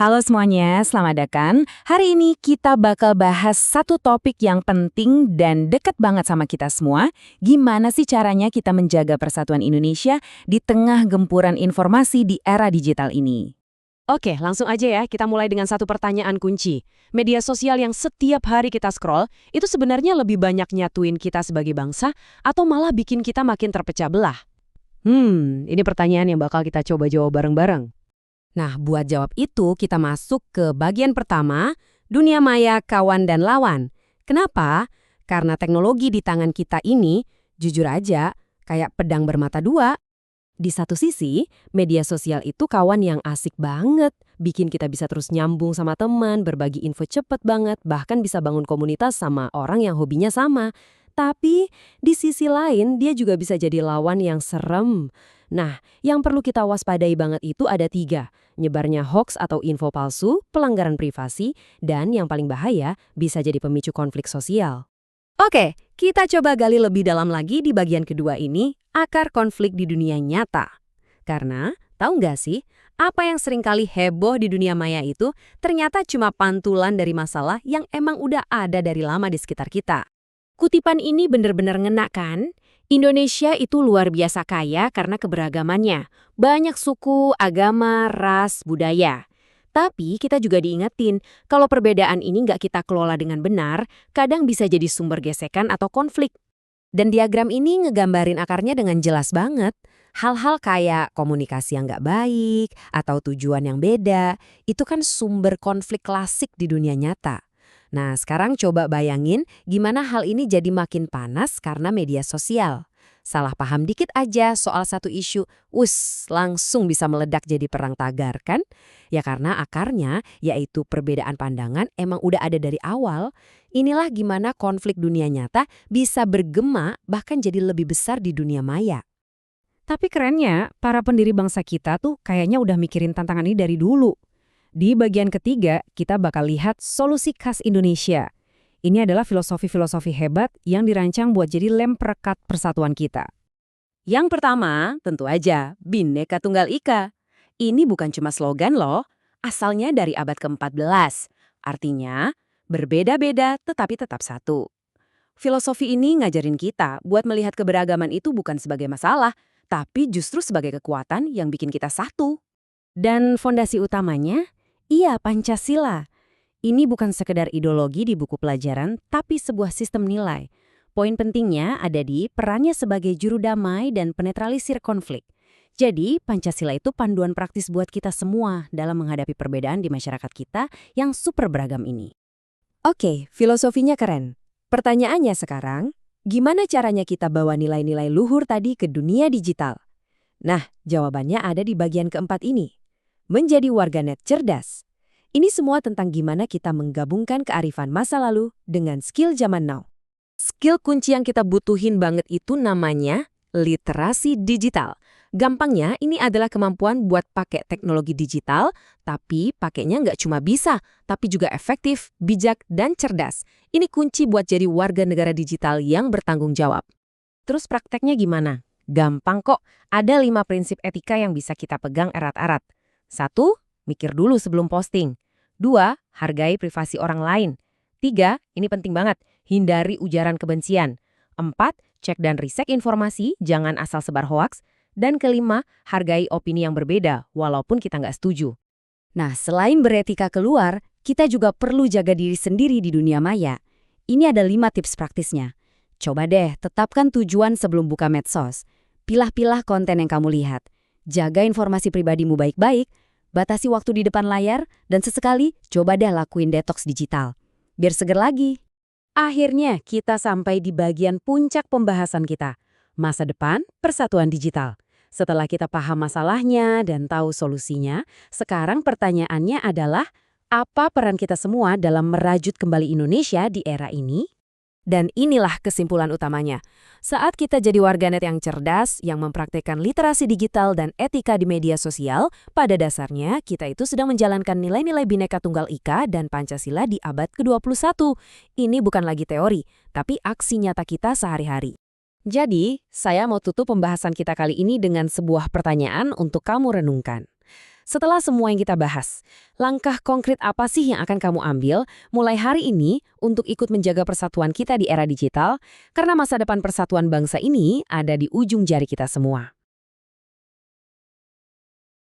Halo semuanya, selamat datang. Hari ini kita bakal bahas satu topik yang penting dan deket banget sama kita semua. Gimana sih caranya kita menjaga persatuan Indonesia di tengah gempuran informasi di era digital ini? Oke, langsung aja ya, kita mulai dengan satu pertanyaan kunci. Media sosial yang setiap hari kita scroll, itu sebenarnya lebih banyak nyatuin kita sebagai bangsa, atau malah bikin kita makin terpecah belah? Ini pertanyaan yang bakal kita coba jawab bareng-bareng. Nah, buat jawab itu, kita masuk ke bagian pertama, dunia maya, kawan dan lawan. Kenapa? Karena teknologi di tangan kita ini, jujur aja, kayak pedang bermata dua. Di satu sisi, media sosial itu kawan yang asik banget, bikin kita bisa terus nyambung sama teman, berbagi info cepet banget, bahkan bisa bangun komunitas sama orang yang hobinya sama. Tapi, di sisi lain, dia juga bisa jadi lawan yang serem. Nah, yang perlu kita waspadai banget itu ada 3. Nyebarnya hoax atau info palsu, pelanggaran privasi, dan yang paling bahaya bisa jadi pemicu konflik sosial. Oke, kita coba gali lebih dalam lagi di bagian kedua ini, akar konflik di dunia nyata. Karena, tahu nggak sih, apa yang seringkali heboh di dunia maya itu ternyata cuma pantulan dari masalah yang emang udah ada dari lama di sekitar kita. Kutipan ini bener-bener ngena kan? Indonesia itu luar biasa kaya karena keberagamannya. Banyak suku, agama, ras, budaya. Tapi kita juga diingetin, kalau perbedaan ini nggak kita kelola dengan benar, kadang bisa jadi sumber gesekan atau konflik. Dan diagram ini ngegambarin akarnya dengan jelas banget. Hal-hal kayak komunikasi yang nggak baik atau tujuan yang beda, itu kan sumber konflik klasik di dunia nyata. Nah, sekarang coba bayangin gimana hal ini jadi makin panas karena media sosial. Salah paham dikit aja soal satu isu, langsung bisa meledak jadi perang tagar, kan? Ya karena akarnya, yaitu perbedaan pandangan, emang udah ada dari awal. Inilah gimana konflik dunia nyata bisa bergema bahkan jadi lebih besar di dunia maya. Tapi kerennya, para pendiri bangsa kita tuh kayaknya udah mikirin tantangan ini dari dulu. Di bagian ketiga, kita bakal lihat solusi khas Indonesia. Ini adalah filosofi-filosofi hebat yang dirancang buat jadi lem perekat persatuan kita. Yang pertama, tentu aja, Bhinneka Tunggal Ika. Ini bukan cuma slogan loh, asalnya dari abad ke-14. Artinya, berbeda-beda tetapi tetap satu. Filosofi ini ngajarin kita buat melihat keberagaman itu bukan sebagai masalah, tapi justru sebagai kekuatan yang bikin kita satu. Dan fondasi utamanya, iya Pancasila. Ini bukan sekedar ideologi di buku pelajaran, tapi sebuah sistem nilai. Poin pentingnya ada di perannya sebagai juru damai dan penetralisir konflik. Jadi, Pancasila itu panduan praktis buat kita semua dalam menghadapi perbedaan di masyarakat kita yang super beragam ini. Oke, filosofinya keren. Pertanyaannya sekarang, gimana caranya kita bawa nilai-nilai luhur tadi ke dunia digital? Nah, jawabannya ada di bagian keempat ini. Menjadi warganet cerdas. Ini semua tentang gimana kita menggabungkan kearifan masa lalu dengan skill zaman now. Skill kunci yang kita butuhin banget itu namanya literasi digital. Gampangnya, ini adalah kemampuan buat pakai teknologi digital, tapi pakainya nggak cuma bisa, tapi juga efektif, bijak, dan cerdas. Ini kunci buat jadi warga negara digital yang bertanggung jawab. Terus prakteknya gimana? Gampang kok, ada 5 prinsip etika yang bisa kita pegang erat-erat. 1. Mikir dulu sebelum posting. 2. Hargai privasi orang lain. 3. Ini penting banget, hindari ujaran kebencian. 4. Cek dan riset informasi, jangan asal sebar hoaks. Dan kelima, hargai opini yang berbeda, walaupun kita nggak setuju. Nah, selain beretika keluar, kita juga perlu jaga diri sendiri di dunia maya. Ini ada 5 tips praktisnya. Coba deh, tetapkan tujuan sebelum buka medsos. Pilah-pilah konten yang kamu lihat. Jaga informasi pribadimu baik-baik, batasi waktu di depan layar, dan sesekali coba deh lakuin detox digital. Biar seger lagi. Akhirnya kita sampai di bagian puncak pembahasan kita. Masa depan persatuan digital. Setelah kita paham masalahnya dan tahu solusinya, sekarang pertanyaannya adalah, apa peran kita semua dalam merajut kembali Indonesia di era ini? Dan inilah kesimpulan utamanya. Saat kita jadi warganet yang cerdas, yang mempraktekkan literasi digital dan etika di media sosial, pada dasarnya kita itu sedang menjalankan nilai-nilai Bhinneka Tunggal Ika dan Pancasila di abad ke-21. Ini bukan lagi teori, tapi aksi nyata kita sehari-hari. Jadi, saya mau tutup pembahasan kita kali ini dengan sebuah pertanyaan untuk kamu renungkan. Setelah semua yang kita bahas, langkah konkret apa sih yang akan kamu ambil mulai hari ini untuk ikut menjaga persatuan kita di era digital? Karena masa depan persatuan bangsa ini ada di ujung jari kita semua.